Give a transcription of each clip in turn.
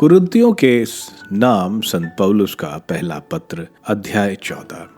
कुरिन्थियों के नाम संत पौलुस का पहला पत्र अध्याय 14।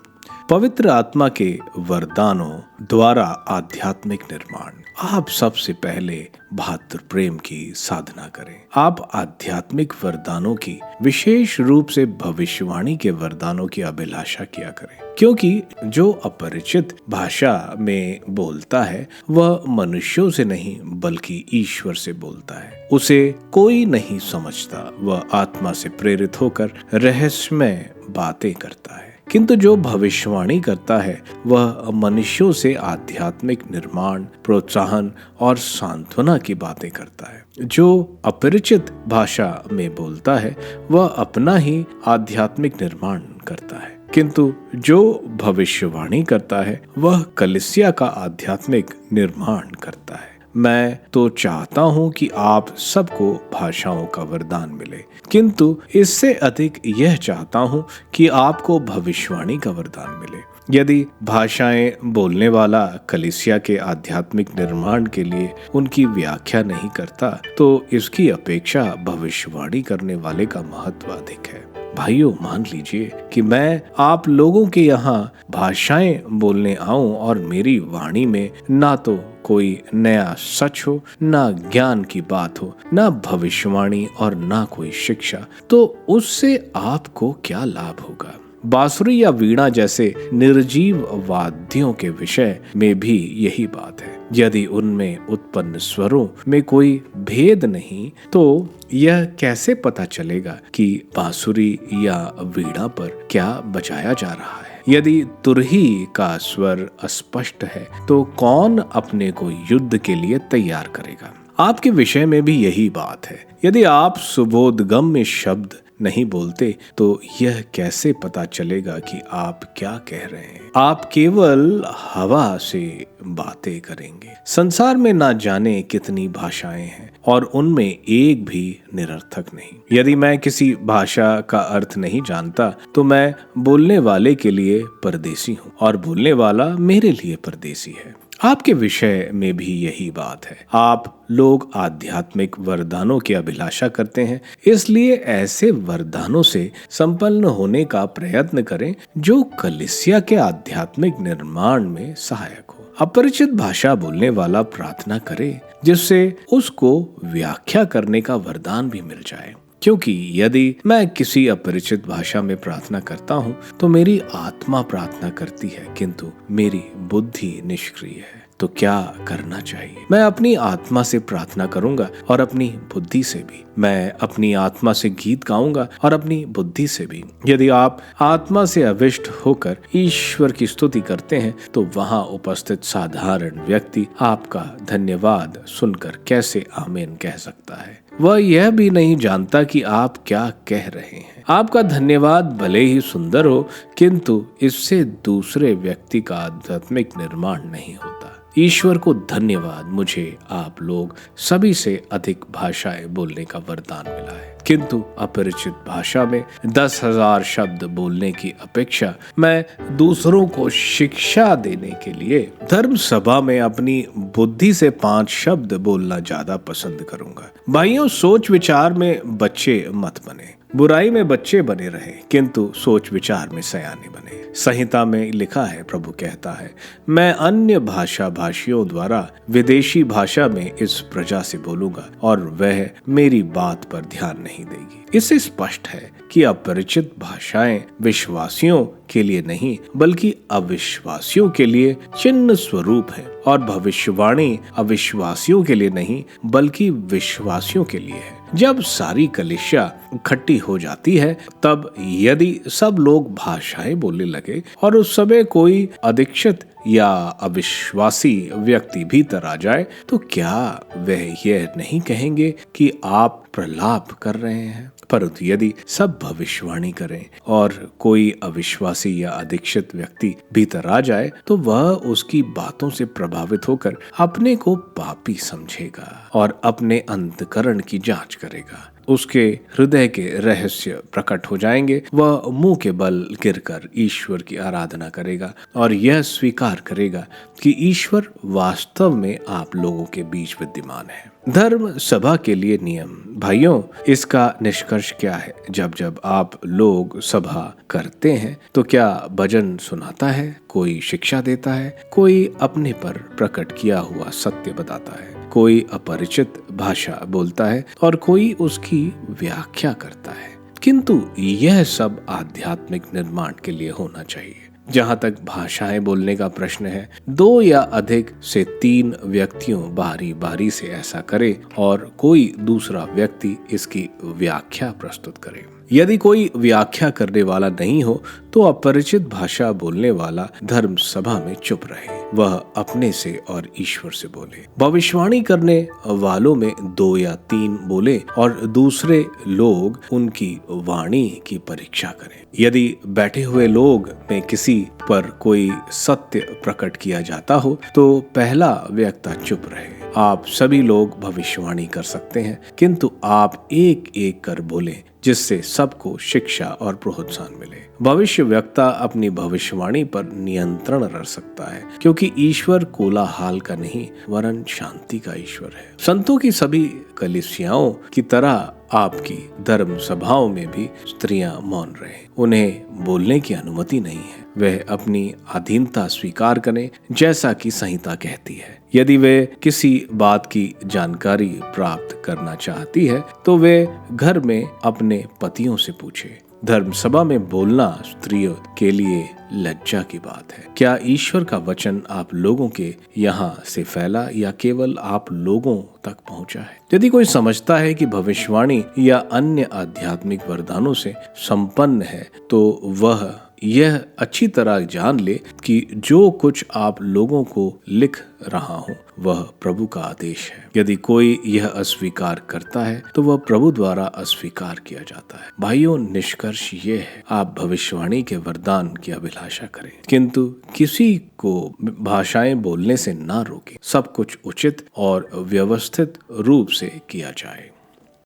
पवित्र आत्मा के वरदानों द्वारा आध्यात्मिक निर्माण। आप सबसे पहले भातृ प्रेम की साधना करें। आप आध्यात्मिक वरदानों की, विशेष रूप से भविष्यवाणी के वरदानों की अभिलाषा किया करें, क्योंकि जो अपरिचित भाषा में बोलता है वह मनुष्यों से नहीं बल्कि ईश्वर से बोलता है। उसे कोई नहीं समझता, वह आत्मा से प्रेरित होकर रहस्यमय बातें करता है। किंतु जो भविष्यवाणी करता है वह मनुष्यों से आध्यात्मिक निर्माण, प्रोत्साहन और सांत्वना की बातें करता है। जो अपरिचित भाषा में बोलता है वह अपना ही आध्यात्मिक निर्माण करता है, किंतु जो भविष्यवाणी करता है वह कलीसिया का आध्यात्मिक निर्माण करता है। मैं तो चाहता हूँ कि आप सबको भाषाओं का वरदान मिले, किंतु इससे अधिक यह चाहता हूँ कि आपको भविष्यवाणी का वरदान मिले। यदि भाषाएं बोलने वाला कलीसिया के आध्यात्मिक निर्माण के लिए उनकी व्याख्या नहीं करता, तो इसकी अपेक्षा भविष्यवाणी करने वाले का महत्व अधिक है। भाइयों, मान लीजिए कि मैं आप लोगों के यहाँ भाषाएं बोलने आऊं और मेरी वाणी में ना तो कोई नया सच हो, ना ज्ञान की बात हो, ना भविष्यवाणी और ना कोई शिक्षा, तो उससे आपको क्या लाभ होगा? बांसुरी या वीणा जैसे निर्जीव वाद्यों के विषय में भी यही बात है। यदि उनमें उत्पन्न स्वरों में कोई भेद नहीं, तो यह कैसे पता चलेगा कि बांसुरी या वीणा पर क्या बजाया जा रहा है? यदि तुरही का स्वर अस्पष्ट है तो कौन अपने को युद्ध के लिए तैयार करेगा? आपके विषय में भी यही बात है। यदि आप सुबोधगम्य शब्द नहीं बोलते तो यह कैसे पता चलेगा कि आप क्या कह रहे हैं? आप केवल हवा से बातें करेंगे। संसार में ना जाने कितनी भाषाएं हैं और उनमें एक भी निरर्थक नहीं। यदि मैं किसी भाषा का अर्थ नहीं जानता तो मैं बोलने वाले के लिए परदेसी हूँ और बोलने वाला मेरे लिए परदेसी है। आपके विषय में भी यही बात है। आप लोग आध्यात्मिक वरदानों की अभिलाषा करते हैं, इसलिए ऐसे वरदानों से संपन्न होने का प्रयत्न करें जो कलीसिया के आध्यात्मिक निर्माण में सहायक हो। अपरिचित भाषा बोलने वाला प्रार्थना करे जिससे उसको व्याख्या करने का वरदान भी मिल जाए, क्योंकि यदि मैं किसी अपरिचित भाषा में प्रार्थना करता हूँ तो मेरी आत्मा प्रार्थना करती है, किंतु मेरी बुद्धि निष्क्रिय है। तो क्या करना चाहिए? मैं अपनी आत्मा से प्रार्थना करूंगा और अपनी बुद्धि से भी। मैं अपनी आत्मा से गीत गाऊंगा और अपनी बुद्धि से भी। यदि आप आत्मा से अविष्ट होकर ईश्वर की स्तुति करते हैं तो वहां उपस्थित साधारण व्यक्ति आपका धन्यवाद सुनकर कैसे आमीन कह सकता है? वह यह भी नहीं जानता कि आप क्या कह रहे हैं। आपका धन्यवाद भले ही सुंदर हो, किंतु इससे दूसरे व्यक्ति का आध्यात्मिक निर्माण नहीं होता। ईश्वर को धन्यवाद, मुझे आप लोग सभी से अधिक भाषाएं बोलने का वरदान मिला है, किंतु अपरिचित भाषा में 10,000 शब्द बोलने की अपेक्षा मैं दूसरों को शिक्षा देने के लिए धर्म सभा में अपनी बुद्धि से 5 शब्द बोलना ज्यादा पसंद करूंगा। भाइयों, सोच विचार में बच्चे मत बने। बुराई में बच्चे बने रहे, किंतु सोच विचार में सयाने बने। संहिता में लिखा है, प्रभु कहता है, मैं अन्य भाषा भाषियों द्वारा विदेशी भाषा में इस प्रजा से बोलूंगा और वह मेरी बात पर ध्यान नहीं देगी। इससे स्पष्ट है कि अपरिचित भाषाएं विश्वासियों के लिए नहीं बल्कि अविश्वासियों के लिए चिन्ह स्वरूप है, और भविष्यवाणी अविश्वासियों के लिए नहीं बल्कि विश्वासियों के लिए है। जब सारी कलीसिया इकट्ठी हो जाती है, तब यदि सब लोग भाषाएं बोलने लगे और उस समय कोई अदीक्षित या अविश्वासी व्यक्ति भीतर आ जाए, तो क्या वह यह नहीं कहेंगे कि आप प्रलाप कर रहे हैं? परंतु यदि सब भविष्यवाणी करें और कोई अविश्वासी या अदीक्षित व्यक्ति भीतर आ जाए, तो वह उसकी बातों से प्रभावित होकर अपने को पापी समझेगा और अपने अंतःकरण की जांच करेगा। उसके हृदय के रहस्य प्रकट हो जाएंगे। वह मुंह के बल गिरकर ईश्वर की आराधना करेगा और यह स्वीकार करेगा कि ईश्वर वास्तव में आप लोगों के बीच विद्यमान है। धर्म सभा के लिए नियम। भाइयों, इसका निष्कर्ष क्या है? जब जब आप लोग सभा करते हैं तो क्या भजन सुनाता है, कोई शिक्षा देता है, कोई अपने पर प्रकट किया हुआ सत्य बताता है, कोई अपरिचित भाषा बोलता है और कोई उसकी व्याख्या करता है। किंतु यह सब आध्यात्मिक निर्माण के लिए होना चाहिए। जहां तक भाषाएं बोलने का प्रश्न है, 2 या अधिक से 3 व्यक्तियों बारी बारी से ऐसा करे और कोई दूसरा व्यक्ति इसकी व्याख्या प्रस्तुत करे। यदि कोई व्याख्या करने वाला नहीं हो तो अपरिचित भाषा बोलने वाला धर्म सभा में चुप रहे, वह अपने से और ईश्वर से बोले। भविष्यवाणी करने वालों में 2 या 3 बोले और दूसरे लोग उनकी वाणी की परीक्षा करें। यदि बैठे हुए लोग में किसी पर कोई सत्य प्रकट किया जाता हो तो पहला व्यक्ति चुप रहे। आप सभी लोग भविष्यवाणी कर सकते हैं, किंतु आप एक एक कर बोले जिससे सबको शिक्षा और प्रोत्साहन मिले। भविष्य वक्ता अपनी भविष्यवाणी पर नियंत्रण रख सकता है, क्योंकि ईश्वर कोलाहल का नहीं वरन शांति का ईश्वर है। संतों की सभी कलीसियाओं की तरह आपकी धर्म सभाओं में भी स्त्रियां मौन रहे, उन्हें बोलने की अनुमति नहीं है। वह अपनी अधीनता स्वीकार करें जैसा कि संहिता कहती है। यदि वे किसी बात की जानकारी प्राप्त करना चाहती है तो वे घर में अपने पतियों से पूछे। धर्म सभा में बोलना स्त्रियों के लिए लज्जा की बात है। क्या ईश्वर का वचन आप लोगों के यहाँ से फैला या केवल आप लोगों तक पहुँचा है? यदि कोई समझता है कि भविष्यवाणी या अन्य आध्यात्मिक वरदानों से संपन्न है तो वह यह अच्छी तरह जान ले कि जो कुछ आप लोगों को लिख रहा हूँ वह प्रभु का आदेश है। यदि कोई यह अस्वीकार करता है तो वह प्रभु द्वारा अस्वीकार किया जाता है। भाइयों, निष्कर्ष ये है, आप भविष्यवाणी के वरदान की अभिलाषा करें, किंतु किसी को भाषाएं बोलने से ना रोकें। सब कुछ उचित और व्यवस्थित रूप से किया जाए।